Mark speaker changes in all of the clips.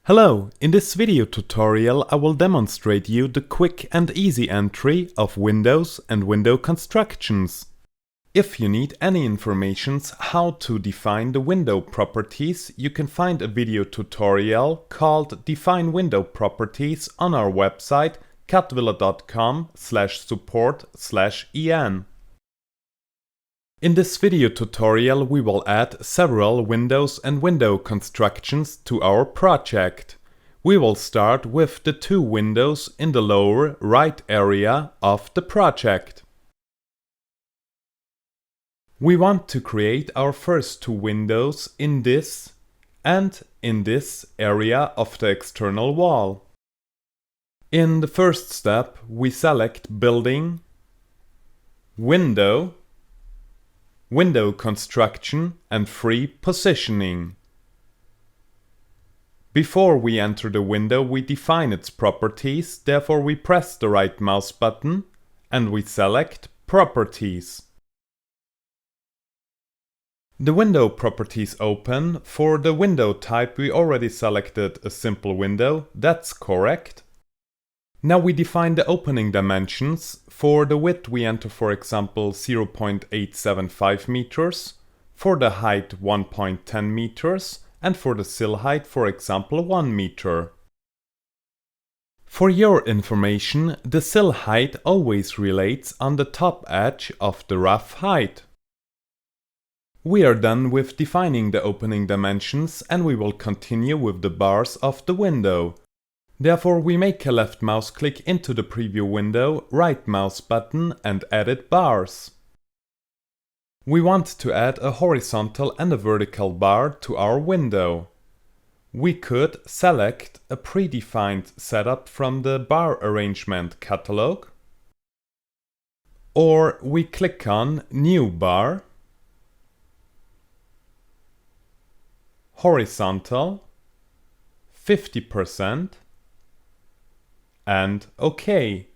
Speaker 1: Hello, in this video tutorial I will demonstrate you the quick and easy entry of windows and window constructions. If you need any information how to define the window properties, you can find a video tutorial called Define Window Properties on our website cadvilla.com/support/en. In this video tutorial we will add several windows and window constructions to our project. We will start with the two windows in the lower right area of the project. We want to create our first two windows in this and in this area of the external wall. In the first step we select Building, Window, Window Construction and Free Positioning. Before we enter the window we define its properties, therefore we press the right mouse button and we select Properties. The window properties open. For the window type we already selected a simple window, that's correct. Now we define the opening dimensions. For the width we enter for example 0.875 meters, for the height 1.10 meters and for the sill height for example 1 meter. For your information, the sill height always relates on the top edge of the rough height. We are done with defining the opening dimensions and we will continue with the bars of the window. Therefore we make a left mouse click into the preview window, right mouse button and edit bars. We want to add a horizontal and a vertical bar to our window. We could select a predefined setup from the bar arrangement catalog, or we click on New Bar, Horizontal, 50%, and OK.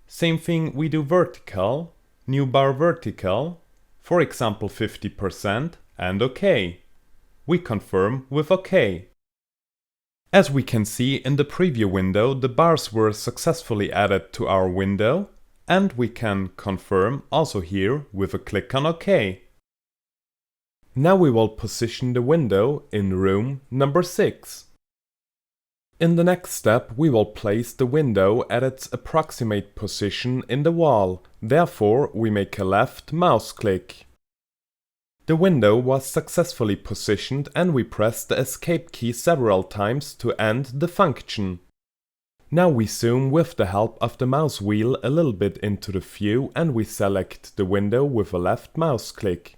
Speaker 1: Same thing we do vertical, New Bar Vertical, for example 50% and OK. We confirm with OK. As we can see in the preview window, the bars were successfully added to our window and we can confirm also here with a click on OK. Now we will position the window in room number 6. In the next step we will place the window at its approximate position in the wall, therefore we make a left mouse click. The window was successfully positioned and we press the escape key several times to end the function. Now we zoom with the help of the mouse wheel a little bit into the view and we select the window with a left mouse click.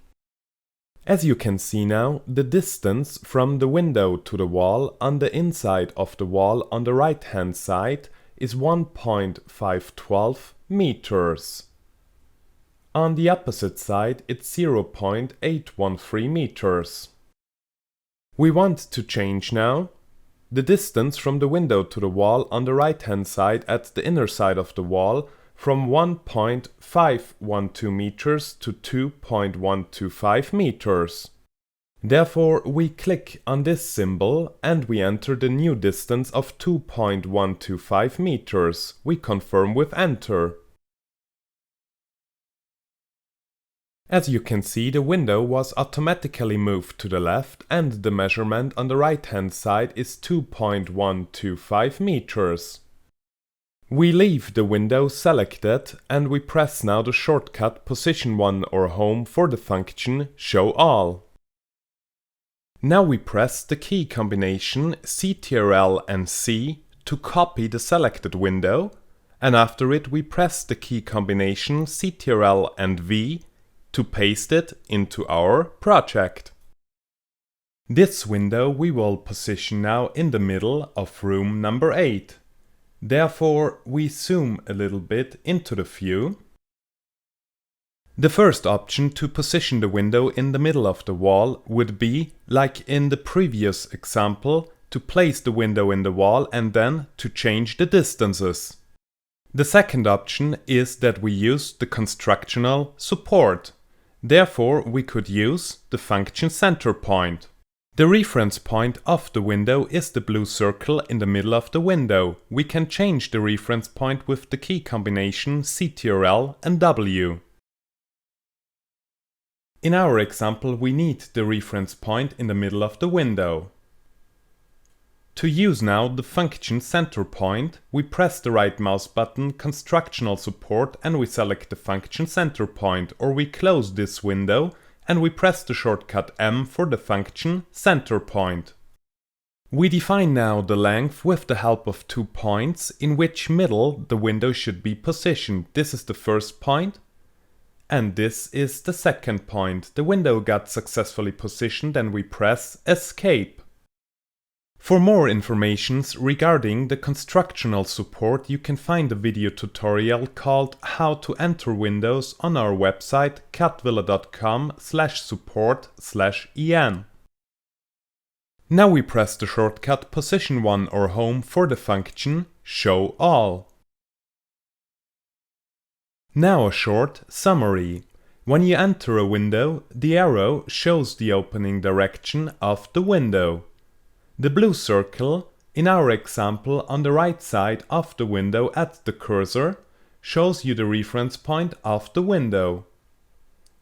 Speaker 1: As you can see now, the distance from the window to the wall on the inside of the wall on the right hand side is 1.512 meters. On the opposite side it's 0.813 meters. We want to change now the distance from the window to the wall on the right hand side at the inner side of the wall from 1.512 meters to 2.125 meters. Therefore we click on this symbol and we enter the new distance of 2.125 meters. We confirm with Enter. As you can see, the window was automatically moved to the left and the measurement on the right hand side is 2.125 meters. We leave the window selected and we press now the shortcut Position 1 or Home for the function Show All. Now we press the key combination Ctrl and C to copy the selected window, and after it we press the key combination Ctrl and V to paste it into our project. This window we will position now in the middle of room number 8. Therefore, we zoom a little bit into the view. The first option to position the window in the middle of the wall would be, like in the previous example, to place the window in the wall and then to change the distances. The second option is that we use the constructional support. Therefore, we could use the function center point. The reference point of the window is the blue circle in the middle of the window. We can change the reference point with the key combination Ctrl and W. In our example, we need the reference point in the middle of the window. To use now the function center point, we press the right mouse button, constructional support, and we select the function center point, or we close this window and we press the shortcut M for the function center point. We define now the length with the help of 2 points in which middle the window should be positioned. This is the first point and this is the second point. The window got successfully positioned and we press Escape. For more information regarding the constructional support, you can find a video tutorial called How to Enter Windows on our website cadvilla.com/support/en. Now we press the shortcut Position 1 or Home for the function Show All. Now a short summary. When you enter a window, the arrow shows the opening direction of the window. The blue circle, in our example on the right side of the window at the cursor, shows you the reference point of the window.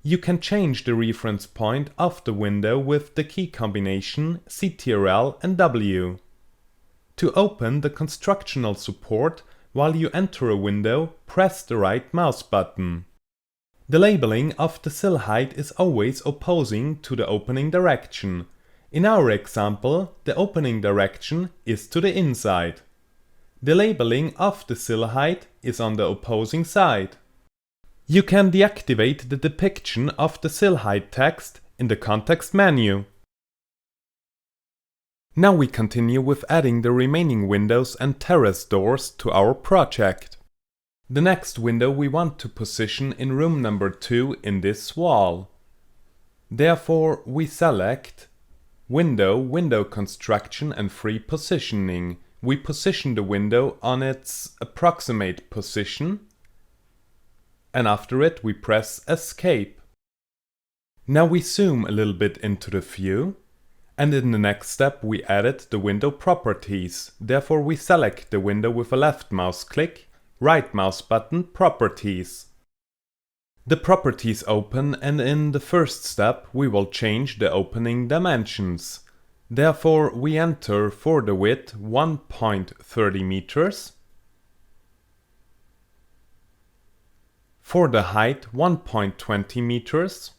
Speaker 1: You can change the reference point of the window with the key combination Ctrl and W. To open the constructional support while you enter a window, press the right mouse button. The labeling of the sill height is always opposing to the opening direction. In our example, the opening direction is to the inside. The labeling of the sill height is on the opposing side. You can deactivate the depiction of the sill height text in the context menu. Now we continue with adding the remaining windows and terrace doors to our project. The next window we want to position in room number 2 in this wall. Therefore, we select Window Construction and Free Positioning. We position the window on its approximate position, and after it we press Escape. Now we zoom a little bit into the view, and in the next step we added the window properties. Therefore we select the window with a left mouse click, right mouse button, Properties. The properties open, and in the first step we will change the opening dimensions. Therefore we enter for the width 1.30 meters, for the height 1.20 meters,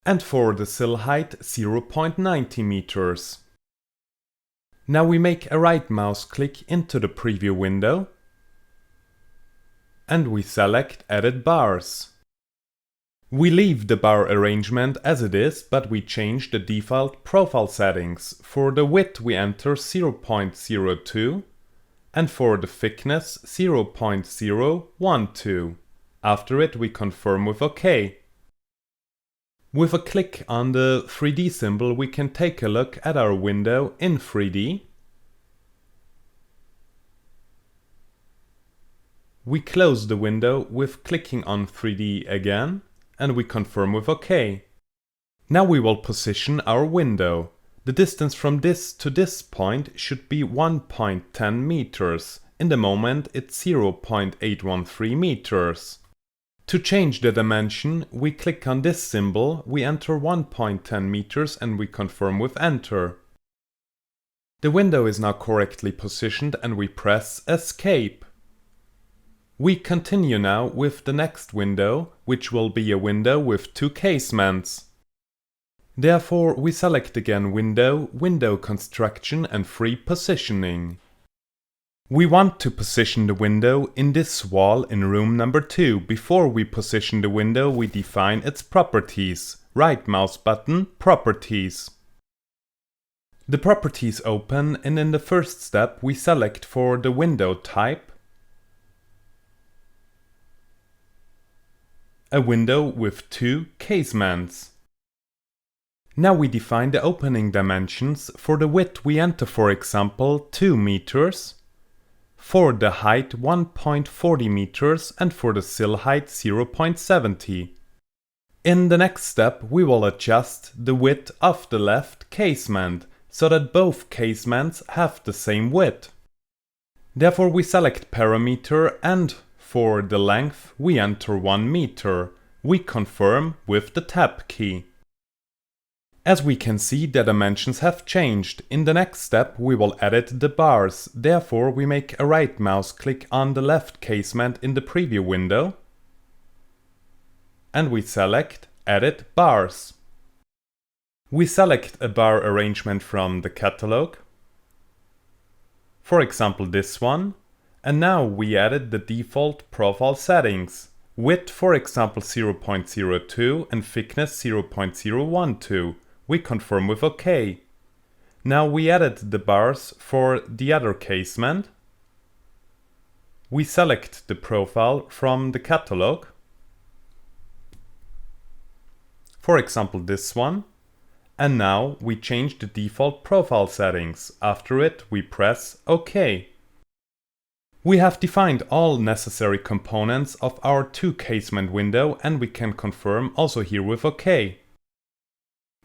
Speaker 1: and for the sill height 0.90 meters. Now we make a right mouse click into the preview window and we select Edit Bars. We leave the bar arrangement as it is, but we change the default profile settings. For the width we enter 0.02 and for the thickness 0.012. After it we confirm with OK. With a click on the 3D symbol we can take a look at our window in 3D. We close the window with clicking on 3D again, and we confirm with OK. Now we will position our window. The distance from this to this point should be 1.10 meters. In the moment it's 0.813 meters. To change the dimension, we click on this symbol, we enter 1.10 meters and we confirm with Enter. The window is now correctly positioned and we press Escape. We continue now with the next window, which will be a window with 2 casements. Therefore, we select again Window Construction and Free Positioning. We want to position the window in this wall in room number 2. Before we position the window, we define its properties. Right mouse button, Properties. The properties open, and in the first step we select for the window type a window with 2 casements. Now we define the opening dimensions. For the width we enter, for example, 2 meters, for the height 1.40 meters and for the sill height 0.70. In the next step, we will adjust the width of the left casement so that both casements have the same width. Therefore, we select parameter and for the length we enter 1 meter. We confirm with the tab key. As we can see, the dimensions have changed. In the next step, we will edit the bars. Therefore, we make a right mouse click on the left casement in the preview window and we select Edit Bars. We select a bar arrangement from the catalog, for example this one, and now we added the default profile settings. Width, for example 0.02 and thickness 0.012. We confirm with OK. Now we added the bars for the other casement. We select the profile from the catalog, for example this one, and now we change the default profile settings. After it we press OK. We have defined all necessary components of our 2 casement window and we can confirm also here with OK.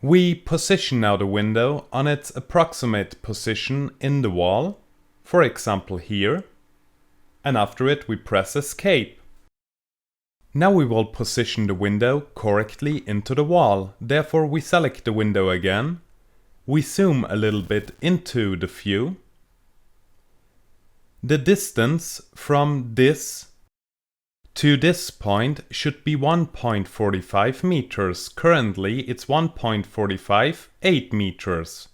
Speaker 1: We position now the window on its approximate position in the wall, for example here, and after it we press Escape. Now we will position the window correctly into the wall. Therefore we select the window again, we zoom a little bit into the view. The distance from this to this point should be 1.45 meters. Currently it's 1.458 meters.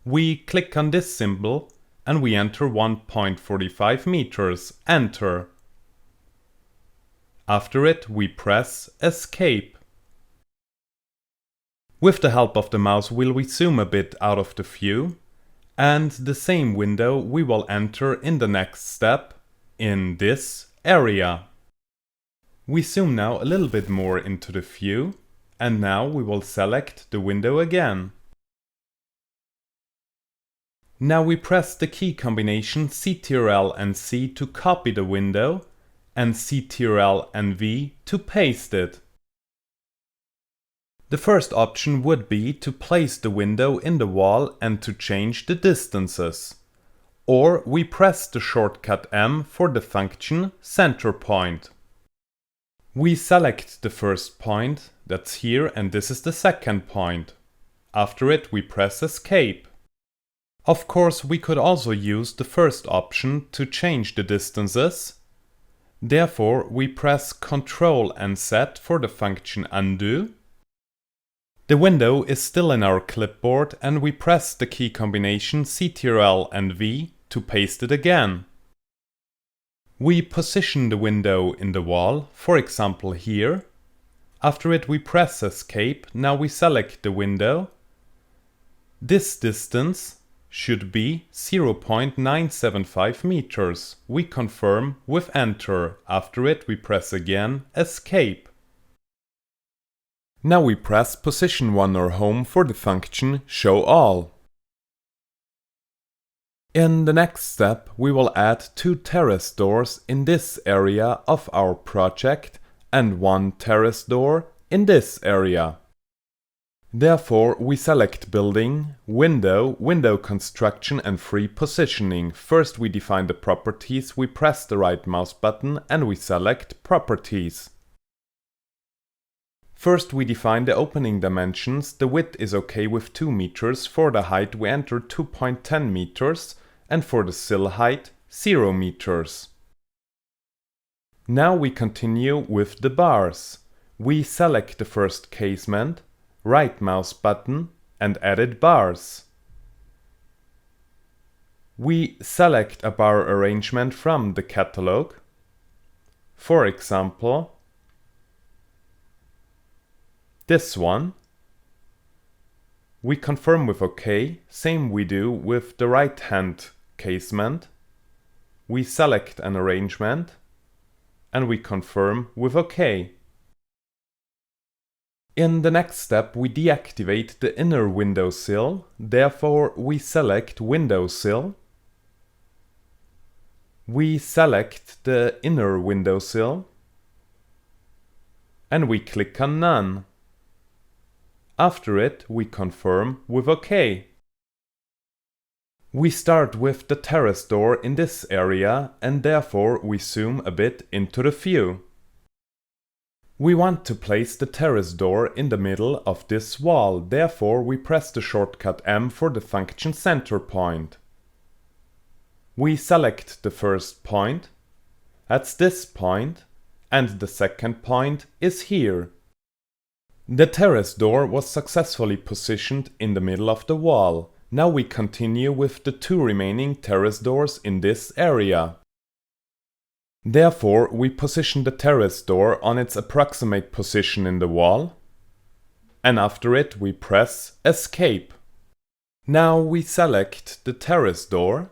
Speaker 1: We click on this symbol and we enter 1.45 meters. Enter. After it we press Escape. With the help of the mouse wheel we zoom a bit out of the view, and the same window we will enter in the next step in this area. We zoom now a little bit more into the view, and now we will select the window again. Now we press the key combination Ctrl and C to copy the window, and Ctrl and V to paste it. The first option would be to place the window in the wall and to change the distances. Or we press the shortcut M for the function center point. We select the first point, that's here, and this is the second point. After it we press Escape. Of course we could also use the first option to change the distances. Therefore we press Ctrl and Z for the function undo. The window is still in our clipboard and we press the key combination Ctrl and V to paste it again. We position the window in the wall, for example here. After it we press Escape. Now we select the window. This distance should be 0.975 meters. We confirm with Enter. After it we press again Escape. Now we press Position 1 or Home for the function Show All. In the next step we will add 2 terrace doors in this area of our project and 1 terrace door in this area. Therefore we select Building, Window, Window Construction and Free Positioning. First we define the properties, we press the right mouse button and we select Properties. First we define the opening dimensions. The width is okay with 2 meters. For the height we enter 2.10 meters and for the sill height 0 meters. Now we continue with the bars. We select the first casement, right mouse button and edit bars. We select a bar arrangement from the catalog. For example, this one. We confirm with OK, same we do with the right hand casement. We select an arrangement and we confirm with OK. In the next step we deactivate the inner windowsill, therefore we select Windowsill. We select the inner windowsill and we click on None. After it, we confirm with OK. We start with the terrace door in this area and therefore we zoom a bit into the view. We want to place the terrace door in the middle of this wall, therefore we press the shortcut M for the function center point. We select the first point, that's this point, and the second point is here. The terrace door was successfully positioned in the middle of the wall. Now we continue with the two remaining terrace doors in this area. Therefore, we position the terrace door on its approximate position in the wall, and after it we press Escape. Now we select the terrace door.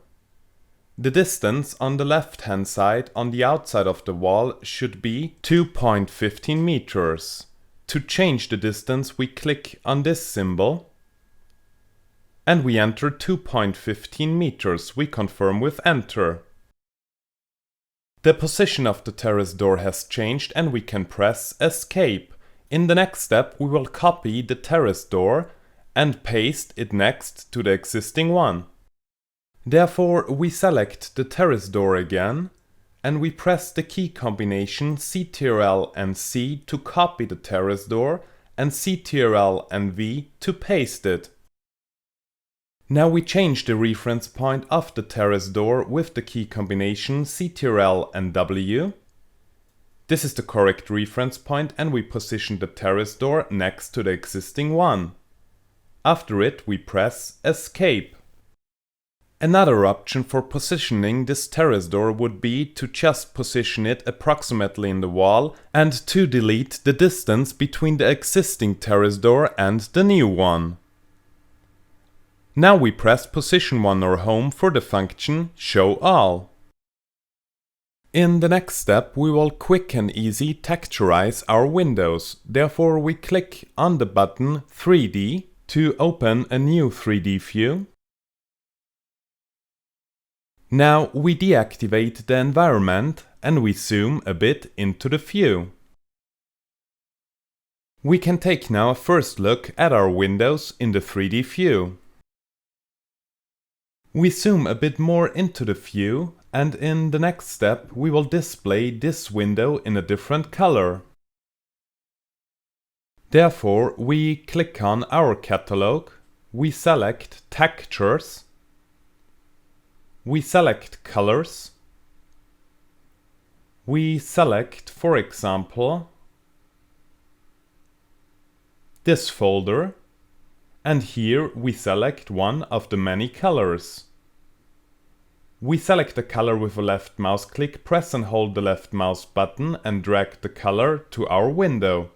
Speaker 1: The distance on the left hand side on the outside of the wall should be 2.15 meters. To change the distance we click on this symbol and we enter 2.15 meters. We confirm with Enter. The position of the terrace door has changed and we can press Escape. In the next step we will copy the terrace door and paste it next to the existing one. Therefore we select the terrace door again and we press the key combination Ctrl and C to copy the terrace door and Ctrl and V to paste it. Now we change the reference point of the terrace door with the key combination Ctrl and W. This is the correct reference point and we position the terrace door next to the existing one. After it we press Escape. Another option for positioning this terrace door would be to just position it approximately in the wall and to delete the distance between the existing terrace door and the new one. Now we press position 1 or home for the function Show All. In the next step we will quick and easy texturize our windows, therefore we click on the button 3D to open a new 3D view. Now we deactivate the environment and we zoom a bit into the view. We can take now a first look at our windows in the 3D view. We zoom a bit more into the view and in the next step we will display this window in a different color. Therefore we click on our catalog, we select Textures, we select Colors, we select, for example, this folder, and here we select one of the many colors. We select the color with a left mouse click, press and hold the left mouse button and drag the color to our window.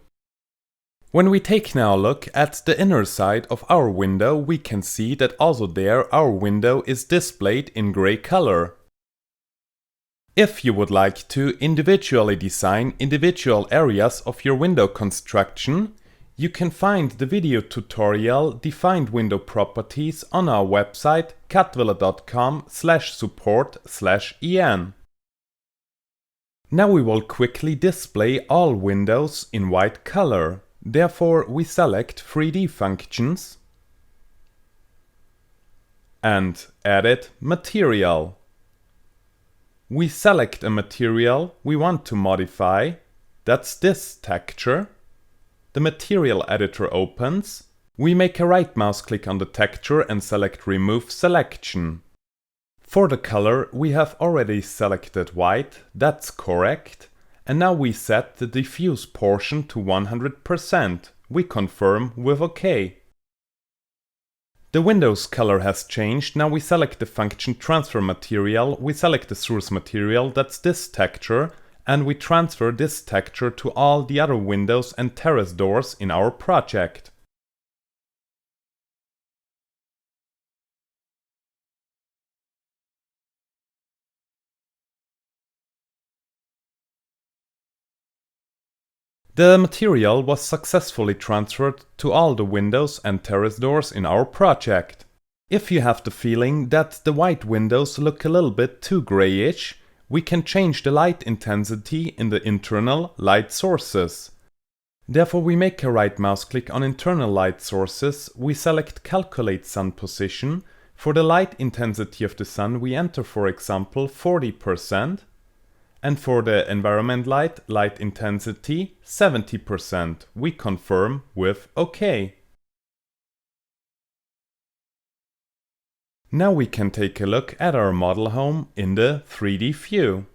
Speaker 1: When we take now a look at the inner side of our window, we can see that also there our window is displayed in gray color. If you would like to individually design individual areas of your window construction, you can find the video tutorial Defined Window Properties on our website cadvilla.com/support/en. Now we will quickly display all windows in white color. Therefore we select 3D functions and Edit Material. We select a material we want to modify, that's this texture. The material editor opens. We make a right mouse click on the texture and select Remove Selection. For the color we have already selected white, that's correct. And now we set the diffuse portion to 100%. We confirm with OK. The window's color has changed. Now we select the function Transfer Material. We select the source material, that's this texture. And we transfer this texture to all the other windows and terrace doors in our project. The material was successfully transferred to all the windows and terrace doors in our project. If you have the feeling that the white windows look a little bit too grayish, we can change the light intensity in the internal light sources. Therefore we make a right mouse click on internal light sources, we select calculate sun position. For the light intensity of the sun we enter, for example, 40%, and for the environment light intensity 70%. We confirm with OK. Now we can take a look at our model home in the 3D view.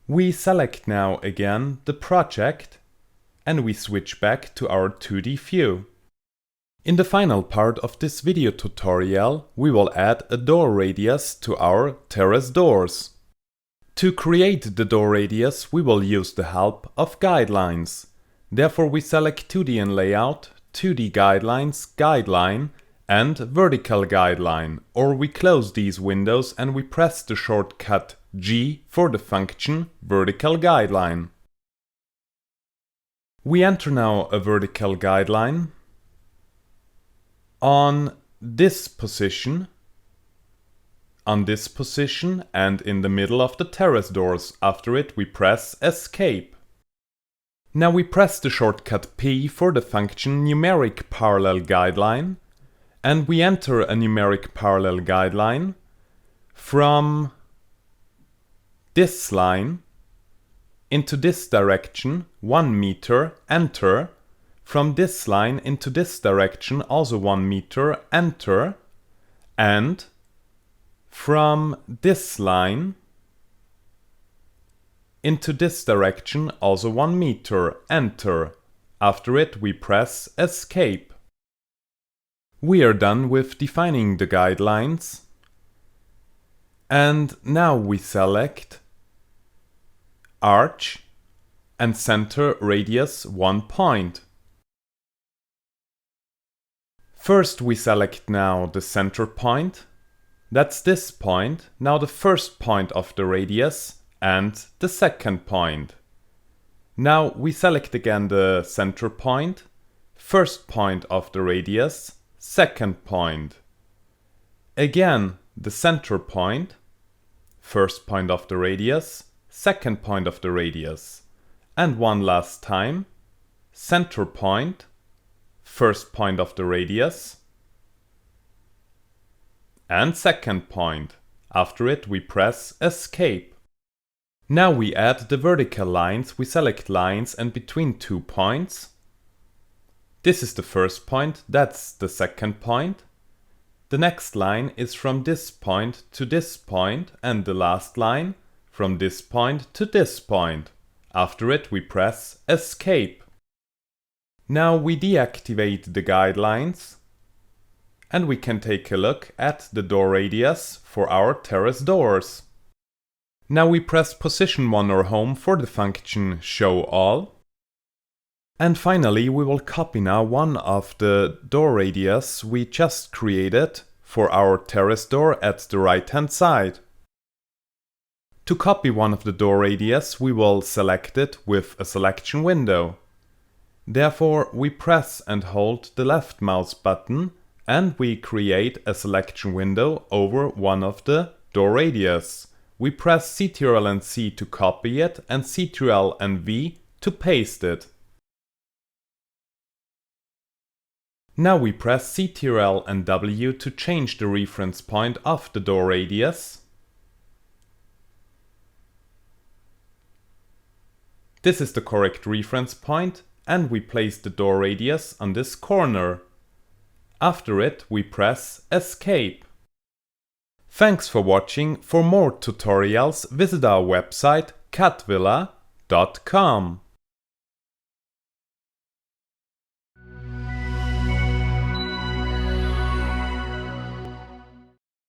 Speaker 1: We select now again the project and we switch back to our 2D view. In the final part of this video tutorial, we will add a door radius to our terrace doors. To create the door radius, we will use the help of guidelines. Therefore we select 2D in layout, 2D guidelines, guideline, and vertical guideline, or we close these windows and we press the shortcut G for the function vertical guideline. We enter now a vertical guideline on this position, and in the middle of the terrace doors. After it we press escape. Now we press the shortcut P for the function numeric parallel guideline, and we enter a numeric parallel guideline from this line into this direction 1 meter, enter. From this line into this direction also 1 meter, enter. And from this line into this direction also 1 meter, enter. After it we press escape. We are done with defining the guidelines, and now we select arch and center radius 1 point. First we select now the center point, that's this point, now the first point of the radius and the second point. Now we select again the center point, first point of the radius, second point. Again the center point, first point of the radius, second point of the radius. And one last time, center point, first point of the radius, and second point. After it we press escape. Now we add the vertical lines, we select lines and between 2 points. This is the first point, that's the second point. The next line is from this point to this point, and the last line from this point to this point. After it we press escape. Now we deactivate the guidelines and we can take a look at the door radius for our terrace doors. Now we press position 1 or home for the function show all. And finally we will copy now one of the door radius we just created for our terrace door at the right hand side. To copy one of the door radius we will select it with a selection window. Therefore we press and hold the left mouse button and we create a selection window over one of the door radius. We press Ctrl and C to copy it and Ctrl and V to paste it. Now we press Ctrl and W to change the reference point of the door radius. This is the correct reference point and we place the door radius on this corner. After it we press escape. Thanks for watching. For more tutorials visit our website cadvilla.com.